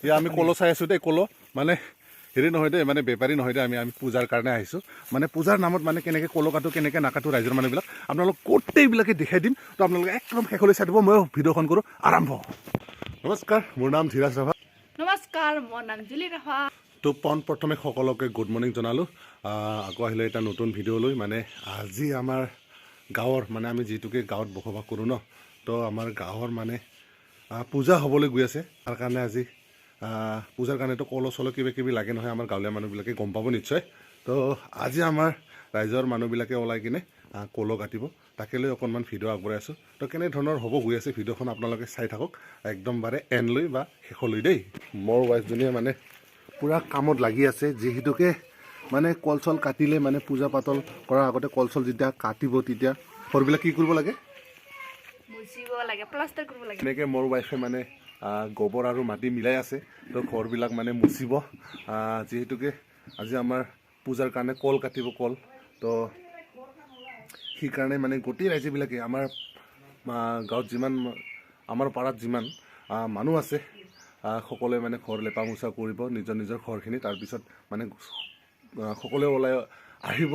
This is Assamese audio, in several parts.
ইয়া আমি কলো চাই আছোঁ দেই কলো মানে হেৰি নহয় দেই মানে বেপাৰী নহয় দেই আমি পূজাৰ কাৰণে আহিছোঁ মানে পূজাৰ নামত মানে কেনেকৈ কলো কাটো কেনেকৈ নাকাটো ৰাইজৰ মানুহবিলাক আপোনালোক গোটেইবিলাকে দেখাই দিম তো আপোনালোকে একদম শেষলৈ চাই দিব মই ভিডিঅ'খন কৰোঁ আৰম্ভ নমস্কাৰ মোৰ নাম ধীৰাজ ৰাভা নমস্কাৰ মোৰ নাম জুলি ৰাভা তো প্ৰথমে সকলোকে গুড মৰ্ণিং জনালোঁ আকৌ আহিলে এটা নতুন ভিডিঅ' লৈ মানে আজি আমাৰ গাঁৱৰ মানে আমি যিটোকে গাঁৱত বসবাস কৰোঁ ন তো আমাৰ গাঁৱৰ মানে পূজা হ'বলৈ গৈ আছে তাৰ কাৰণে আজি পূজাৰ কাৰণেতো কলো চলো কিবা কিবি লাগে নহয় আমাৰ গাঁৱলীয়া মানুহবিলাকে গম পাব নিশ্চয় তো আজি আমাৰ ৰাইজৰ মানুহবিলাকে ওলাই কিনে কলো কাটিব তাকে লৈ অকণমান ভিডিঅ' আগবঢ়াই আছোঁ তো কেনেধৰণৰ হ'ব গৈ আছে ভিডিঅ'খন আপোনালোকে চাই থাকক একদম বাৰে এণ্ডলৈ বা শেষলৈ দেই মোৰ ৱাইফজনীয়ে মানে পূৰা কামত লাগি আছে যিহেতুকে মানে কল চল কাটিলে মানে পূজা পাতল কৰাৰ আগতে কল চল যেতিয়া কাটিব তেতিয়া ঘৰবিলাক কি কৰিব লাগে মুচিব লাগে প্লাষ্টাৰ কৰিব লাগে এনেকৈ মোৰ ৱাইফে মানে গোবৰ আৰু মাটি মিলাই আছে তো ঘৰবিলাক মানে মুচিব যিহেতুকে আজি আমাৰ পূজাৰ কাৰণে কল কাটিব কল তো সেইকাৰণে মানে গোটেই ৰাইজবিলাকে আমাৰ গাঁৱত যিমান আমাৰ পাৰাত যিমান মানুহ আছে সকলোৱে মানে ঘৰ লেপা মোচা কৰিব নিজৰ নিজৰ ঘৰখিনি তাৰপিছত মানে সকলোৱে ওলাই আহিব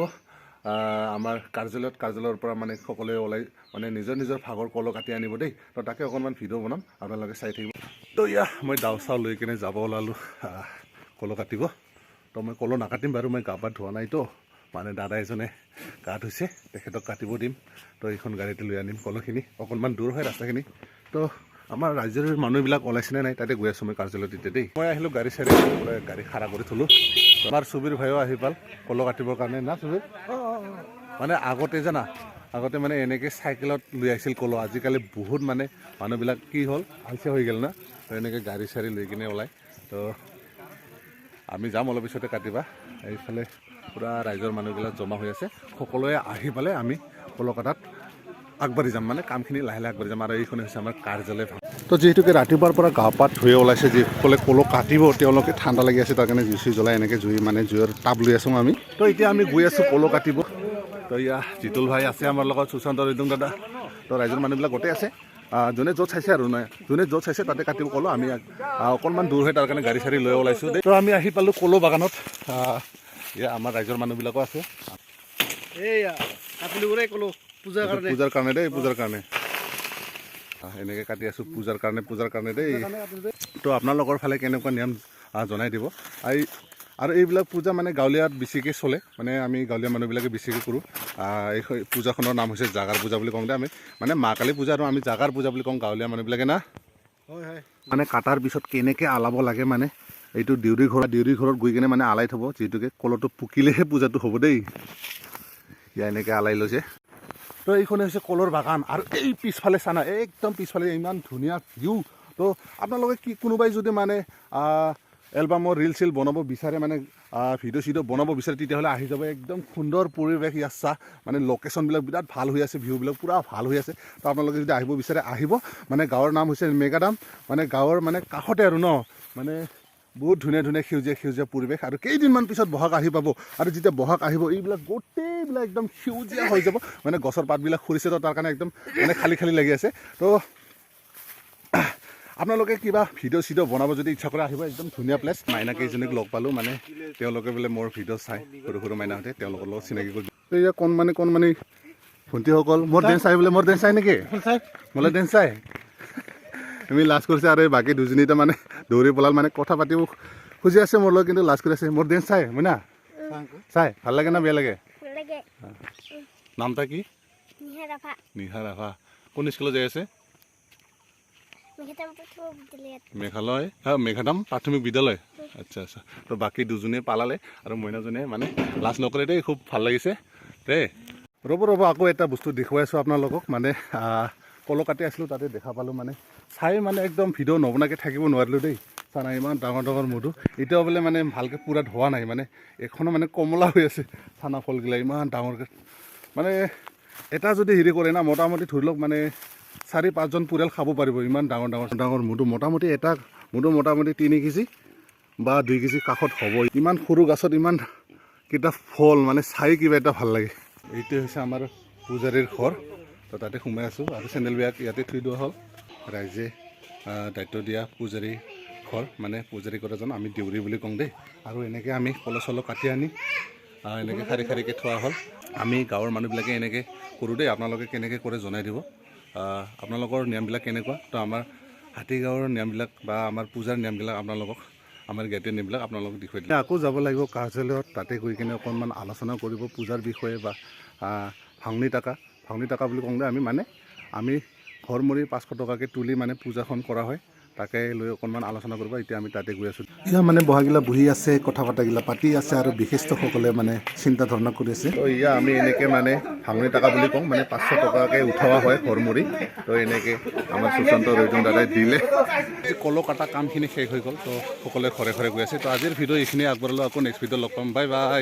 আমাৰ কাৰ্যালয়ৰ পৰা মানে সকলোৱে ওলাই মানে নিজৰ নিজৰ ভাগৰ কলো কাটি আনিব দেই তো তাকে অকণমান ভিডিঅ' বনাম আপোনালোকে চাই থাকিব তো ইয়া মই দাও চাও লৈ কিনে যাব ওলালোঁ কলো কাটিব তো মই কলো নাকাটিম বাৰু মই গা পা ধোৱা নাইতো মানে দাদা এজনে গা ধুইছে তেখেতক কাটিব দিম তো এইখন গাড়ীতে লৈ আনিম কলোখিনি অকণমান দূৰ হয় ৰাস্তাখিনি তো আমাৰ ৰাজ্যৰ মানুহবিলাক ওলাইছেনে নাই তাতে গৈ আছোঁ মই কাৰ্যালয়ত এতিয়া দেই মই আহিলোঁ গাড়ী চাড়ী গাড়ী খাৰা কৰি থলোঁ আমাৰ চুবিৰ ভাইও আহি পাল কলো কাটিবৰ কাৰণে না চুবিৰ মানে আগতে মানে এনেকৈ চাইকেলত লৈ আহিছিল কলো আজিকালি বহুত মানে মানুহবিলাক কি হ'ল আলচে হৈ গ'ল না তো এনেকৈ গাড়ী চাড়ী লৈ কিনে ওলাই তো আমি যাম অলপ পিছতে কাটিবা এইফালে পূৰা ৰাইজৰ মানুহবিলাক জমা হৈ আছে সকলোৱে আহি পালে আমি কলো কটাত আগবাঢ়ি যাম মানে কামখিনি লাহে লাহে আগবাঢ়ি যাম আৰু এইখন হৈছে আমাৰ কাৰ্যালয় তো যিহেতুকে ৰাতিপুৱাৰ পৰা গা পা ধুই ওলাইছে যিসকলে কলো কাটিব তেওঁলোকে ঠাণ্ডা লাগি আছে তাৰ কাৰণে জুই চুই জ্বলাই এনেকৈ মানে জুইৰ টাব লৈ আছোঁ আমি তো এতিয়া আমি গৈ আছোঁ কলো কাটিব তো ইয়া জিতুল ভাই আছে আমাৰ লগত সুশান্ত ৰিদুং দাদা তো ৰাইজৰ মানুহবিলাক গোটেই আছে যোনে য'ত চাইছে আৰু নহয় যোনে য'ত চাইছে তাতে কাটিব কলো আমি অকণমান দূৰ হৈ তাৰ কাৰণে গাড়ী চাড়ী লৈ ওলাইছোঁ দেই তো আমি আহি পালোঁ কলো বাগানত ইয়া আমাৰ ৰাইজৰ মানুহবিলাকো আছে এইয়া কাটিলোঁ কলো পূজাৰ কাৰণে দেই পূজাৰ কাৰণে এনেকৈ কাটি আছোঁ পূজাৰ কাৰণে দেই তো আপোনালোকৰ ফালে কেনেকুৱা নিয়ম জনাই দিব আৰু এইবিলাক পূজা মানে গাঁৱলীয়াত বেছিকৈ চলে মানে আমি গাঁৱলীয়া মানুহবিলাকে বেছিকৈ কৰোঁ এই পূজাখনৰ নাম হৈছে জাগাৰ পূজা বুলি কওঁতে আমি মানে মা কালী পূজা আৰু আমি জাগাৰ পূজা বুলি কওঁ গাঁৱলীয়া মানুহবিলাকে না হয় হয় মানে কাটাৰ পিছত কেনেকৈ আলাব লাগে মানে এইটো দেউৰী ঘৰত গৈ কিনে মানে আলাই থ'ব যিহেতুকে কলটো পুকিলেহে পূজাটো হ'ব দেই ইয়া এনেকৈ আলাই লৈছে তো এইখনে হৈছে কলৰ বাগান আৰু এই পিছফালে চানা একদম পিছফালে ইমান ধুনীয়া ভিউ তো আপোনালোকে কোনোবাই যদি মানে এলবামৰ ৰিল চিল বনাব বিচাৰে মানে ভিডিঅ' চিডিঅ' বনাব বিচাৰে তেতিয়াহ'লে আহি যাব একদম সুন্দৰ পৰিৱেশ ইয়াত চাহ মানে লোকেশ্যনবিলাক বিৰাট ভাল হৈ আছে ভিউবিলাক পূৰা ভাল হৈ আছে তো আপোনালোকে যদি আহিব বিচাৰে আহিব মানে গাঁৱৰ নাম হৈছে মেগাদাম মানে গাঁৱৰ মানে কাষতে আৰু ন মানে বহুত ধুনীয়া সেউজীয়া পৰিৱেশ আৰু কেইদিনমান পিছত বহাগ আহি পাব আৰু যেতিয়া বহাগ আহিব এইবিলাক গোটেইবিলাক একদম সেউজীয়া হৈ যাব মানে গছৰ পাতবিলাক সৰিছে তো তাৰ কাৰণে একদম মানে খালী লাগি আছে তো আপোনালোকে কিবা ভিডিঅ' চিডিঅ' বনাব যদি ইচ্ছা কৰে আহিব একদম ধুনীয়া প্লেচ মাইনা কেইজনীক লগ পালোঁ মানে তেওঁলোকে বোলে মোৰ ভিডিঅ' চাই সৰু মাইনাহঁতে তেওঁলোকৰ লগত চিনাকি কৰি এতিয়া কণমানি ভণ্টিসকল মোৰ ডেন্স চাই বোলে মোৰ ডেন্স চাই নেকি মোলৈ ডেন্স চাই তুমি লাজ কৰিছে আৰু এই বাকী দুজনীটা মানে দৌৰি পলাল মানে কথা পাতিব খুজি আছে মোৰ লগত কিন্তু লাজ কৰি আছে মোৰ ডেন্স চাই মইনা চাই ভাল লাগে না বেয়া লাগে নামটা কি নিহা ৰাভা কোন স্কুলত যাই আছে মেঘালয় মেঘাদাম প্ৰাথমিক বিদ্যালয় আচ্ছা তো বাকী দুজনীয়ে পালালে আৰু মইনাজনীয়ে মানে লাজ নকৰে দেই খুব ভাল লাগিছে দেই ৰ'ব আকৌ এটা বস্তু দেখুৱাই আছোঁ আপোনালোকক মানে কলো কাটি আছিলোঁ তাতে দেখা পালোঁ মানে চাই মানে একদম ভিডিঅ' নবনাকৈ থাকিব নোৱাৰিলোঁ দেই চানা ইমান ডাঙৰ মধু এতিয়াও বোলে মানে ভালকৈ পূৰা ধোৱা নাই মানে এখনো মানে কমলা হৈ আছে চানা ফলগিলা ইমান ডাঙৰকৈ মানে এটা যদি হেৰি কৰে না মোটামুটি ধৰি লওক মানে 4-5জন পৰিয়াল খাব পাৰিব ইমান ডাঙৰ মধু মোটামুটি এটা মধু মোটামুটি 3 কেজি বা 2 কেজি কাষত হ'ব ইমান সৰু গছত ইমান কেইটা ফল মানে চাই কিবা এটা ভাল লাগে এইটো হৈছে আমাৰ পূজাৰীৰ ঘৰ তো তাতে সোমাই আছোঁ আৰু চেণ্ডেল বেগ ইয়াতে থৈ দিয়া হ'ল ৰাইজে দায়িত্ব দিয়া পূজাৰী ঘৰ মানে পূজাৰী কৰা জন আমি দেউৰী বুলি কওঁ দেই আৰু এনেকৈ আমি কলহ চলহ কাটি আনি এনেকৈ শাৰী শাৰীকৈ থোৱা হ'ল আমি গাঁৱৰ মানুহবিলাকে এনেকৈ কৰোঁ দেই আপোনালোকে কেনেকৈ কৰে জনাই দিব আপোনালোকৰ নিয়মবিলাক কেনেকুৱা তো আমাৰ হাতীগাঁৱৰ নিয়মবিলাক বা আমাৰ পূজাৰ নিয়মবিলাক আপোনালোকক আমাৰ জ্ঞাতিৰ নিয়মবিলাক আপোনালোকক দেখুৱাই দিম আকৌ যাব লাগিব কাৰ্যালয়ত তাতে গৈ কিনে অকণমান আলোচনা কৰিব পূজাৰ বিষয়ে বা ভাঙনি টাকা বুলি কওঁতে আমি ঘৰ মৰি 500 টকাকৈ তুলি মানে পূজাখন কৰা হয় তাকে লৈ অকণমান আলোচনা কৰিব এতিয়া আমি তাতে গৈ আছোঁ ইয়া মানে বহাগিলা বহি আছে কথা পতাগিলা পাতি আছে আৰু বিশিষ্টসকলে মানে চিন্তা ধাৰণা কৰি আছে তো ইয়া আমি এনেকৈ মানে ভাঙনি টাকা বুলি কওঁ মানে 500 টকাকৈ উঠোৱা হয় ঘৰ মৰি তো এনেকৈ আমাৰ সুশান্ত ৰৈজন দাদাই দিলে কলহ কাটা কামখিনি শেষ হৈ গ'ল তো সকলোৱে ঘৰে ঘৰে গৈ আছে তো আজিৰ ভিডিঅ' এইখিনি আগবঢ়ালোঁ আকৌ নেক্সট ভিডিঅ' লগ পাম বাই বাই